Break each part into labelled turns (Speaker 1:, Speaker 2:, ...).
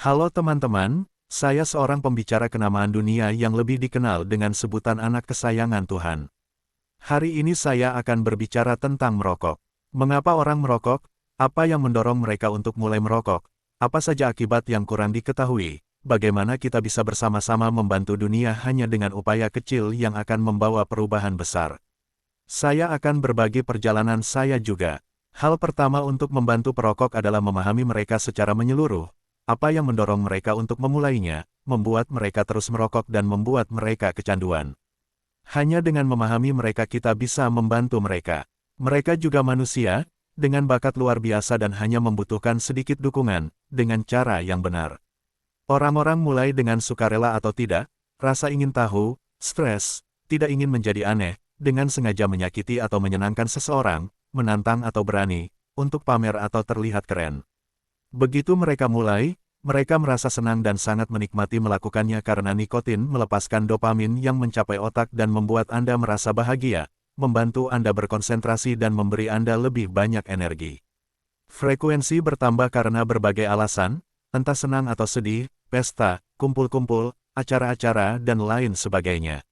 Speaker 1: Halo teman-teman, saya seorang pembicara kenamaan dunia yang lebih dikenal dengan sebutan anak kesayangan Tuhan. Hari ini saya akan berbicara tentang merokok. Mengapa orang merokok? Apa yang mendorong mereka untuk mulai merokok? Apa saja akibat yang kurang diketahui? Bagaimana kita bisa bersama-sama membantu dunia hanya dengan upaya kecil yang akan membawa perubahan besar? Saya akan berbagi perjalanan saya juga. Hal pertama untuk membantu perokok adalah memahami mereka secara menyeluruh. Apa yang mendorong mereka untuk memulainya, membuat mereka terus merokok dan membuat mereka kecanduan. Hanya dengan memahami mereka kita bisa membantu mereka. Mereka juga manusia, dengan bakat luar biasa dan hanya membutuhkan sedikit dukungan, dengan cara yang benar. Orang-orang mulai dengan sukarela atau tidak, rasa ingin tahu, stres, tidak ingin menjadi aneh, dengan sengaja menyakiti atau menyenangkan seseorang, menantang atau berani, untuk pamer atau terlihat keren. Begitu mereka mulai, mereka merasa senang dan sangat menikmati melakukannya karena nikotin melepaskan dopamin yang mencapai otak dan membuat Anda merasa bahagia, membantu Anda berkonsentrasi dan memberi Anda lebih banyak energi. Frekuensi bertambah karena berbagai alasan, entah senang atau sedih, pesta, kumpul-kumpul, acara-acara dan lain sebagainya.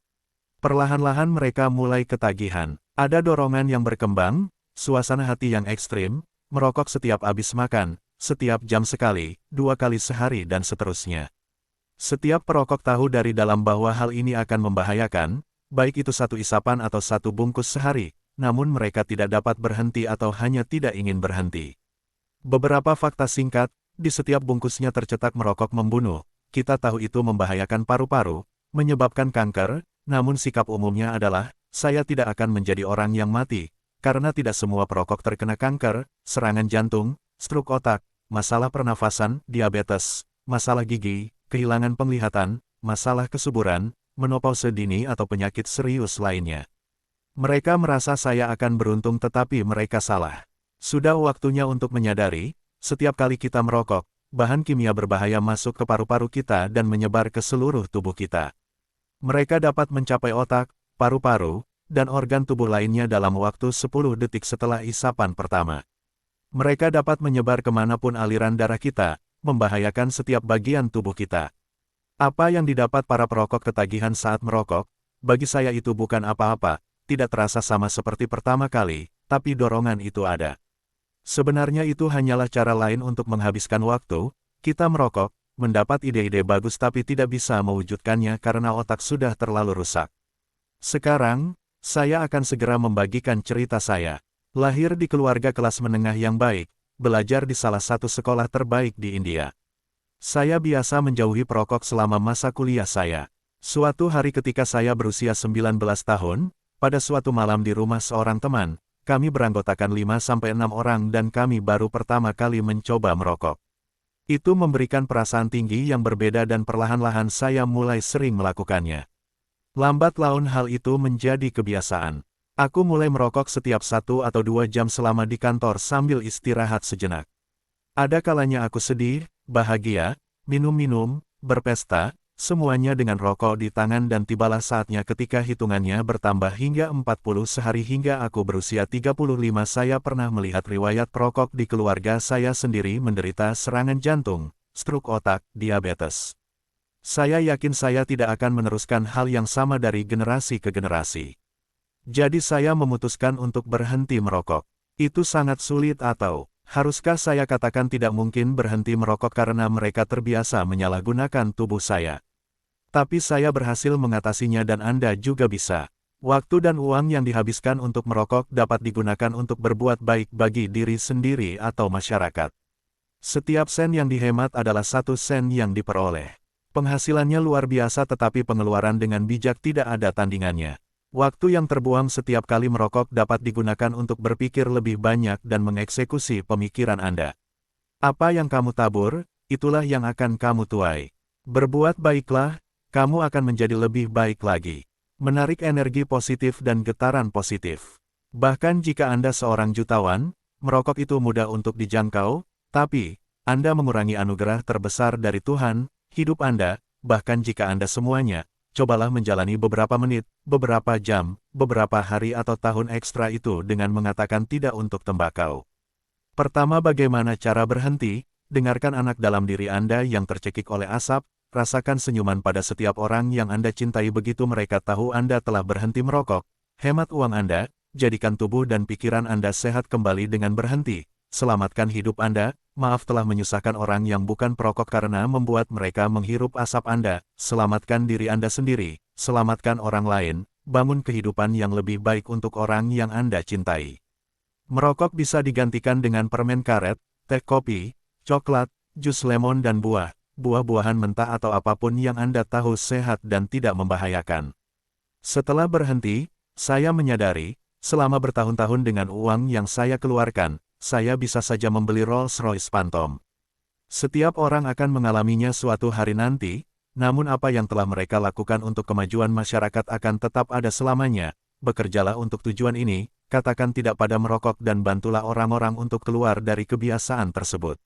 Speaker 1: Perlahan-lahan mereka mulai ketagihan. Ada dorongan yang berkembang, suasana hati yang ekstrim, merokok setiap habis makan, setiap jam sekali, 2 kali sehari dan seterusnya. Setiap perokok tahu dari dalam bahwa hal ini akan membahayakan, baik itu 1 isapan atau 1 bungkus sehari, namun mereka tidak dapat berhenti atau hanya tidak ingin berhenti. Beberapa fakta singkat, di setiap bungkusnya tercetak merokok membunuh. Kita tahu itu membahayakan paru-paru, menyebabkan kanker, namun sikap umumnya adalah, saya tidak akan menjadi orang yang mati, karena tidak semua perokok terkena kanker, serangan jantung, stroke otak, masalah pernafasan, diabetes, masalah gigi, kehilangan penglihatan, masalah kesuburan, menopause dini atau penyakit serius lainnya. Mereka merasa saya akan beruntung tetapi mereka salah. Sudah waktunya untuk menyadari, setiap kali kita merokok, bahan kimia berbahaya masuk ke paru-paru kita dan menyebar ke seluruh tubuh kita. Mereka dapat mencapai otak, paru-paru, dan organ tubuh lainnya dalam waktu 10 detik setelah isapan pertama. Mereka dapat menyebar kemanapun aliran darah kita, membahayakan setiap bagian tubuh kita. Apa yang didapat para perokok ketagihan saat merokok, bagi saya itu bukan apa-apa, tidak terasa sama seperti pertama kali, tapi dorongan itu ada. Sebenarnya itu hanyalah cara lain untuk menghabiskan waktu, kita merokok, mendapat ide-ide bagus tapi tidak bisa mewujudkannya karena otak sudah terlalu rusak. Sekarang, saya akan segera membagikan cerita saya. Lahir di keluarga kelas menengah yang baik, belajar di salah satu sekolah terbaik di India. Saya biasa menjauhi perokok selama masa kuliah saya. Suatu hari ketika saya berusia 19 tahun, pada suatu malam di rumah seorang teman, kami beranggotakan 5-6 orang dan kami baru pertama kali mencoba merokok. Itu memberikan perasaan tinggi yang berbeda dan perlahan-lahan saya mulai sering melakukannya. Lambat laun hal itu menjadi kebiasaan. Aku mulai merokok setiap 1 atau 2 jam selama di kantor sambil istirahat sejenak. Ada kalanya aku sedih, bahagia, minum-minum, berpesta, semuanya dengan rokok di tangan dan tibalah saatnya ketika hitungannya bertambah hingga 40 sehari hingga aku berusia 35 saya pernah melihat riwayat perokok di keluarga saya sendiri menderita serangan jantung, stroke otak, diabetes. Saya yakin saya tidak akan meneruskan hal yang sama dari generasi ke generasi. Jadi saya memutuskan untuk berhenti merokok. Itu sangat sulit atau, haruskah saya katakan tidak mungkin berhenti merokok karena mereka terbiasa menyalahgunakan tubuh saya. Tapi saya berhasil mengatasinya dan Anda juga bisa. Waktu dan uang yang dihabiskan untuk merokok dapat digunakan untuk berbuat baik bagi diri sendiri atau masyarakat. Setiap sen yang dihemat adalah 1 sen yang diperoleh. Penghasilannya luar biasa tetapi pengeluaran dengan bijak tidak ada tandingannya. Waktu yang terbuang setiap kali merokok dapat digunakan untuk berpikir lebih banyak dan mengeksekusi pemikiran Anda. Apa yang kamu tabur, itulah yang akan kamu tuai. Berbuat baiklah, kamu akan menjadi lebih baik lagi. Menarik energi positif dan getaran positif. Bahkan jika Anda seorang jutawan, merokok itu mudah untuk dijangkau, tapi, Anda mengurangi anugerah terbesar dari Tuhan, hidup Anda, bahkan jika Anda semuanya, cobalah menjalani beberapa menit, beberapa jam, beberapa hari atau tahun ekstra itu dengan mengatakan tidak untuk tembakau. Pertama, bagaimana cara berhenti? dengarkan anak dalam diri Anda yang tercekik oleh asap, rasakan senyuman pada setiap orang yang Anda cintai begitu mereka tahu Anda telah berhenti merokok, hemat uang Anda, jadikan tubuh dan pikiran Anda sehat kembali dengan berhenti, selamatkan hidup Anda, maaf telah menyusahkan orang yang bukan perokok karena membuat mereka menghirup asap Anda, selamatkan diri Anda sendiri, selamatkan orang lain, bangun kehidupan yang lebih baik untuk orang yang Anda cintai. Merokok bisa digantikan dengan permen karet, teh kopi, coklat, jus lemon dan buah-buahan mentah atau apapun yang Anda tahu sehat dan tidak membahayakan. Setelah berhenti, saya menyadari, selama bertahun-tahun dengan uang yang saya keluarkan, saya bisa saja membeli Rolls-Royce Phantom. Setiap orang akan mengalaminya suatu hari nanti, namun apa yang telah mereka lakukan untuk kemajuan masyarakat akan tetap ada selamanya. Bekerjalah untuk tujuan ini, katakan tidak pada merokok dan bantulah orang-orang untuk keluar dari kebiasaan tersebut.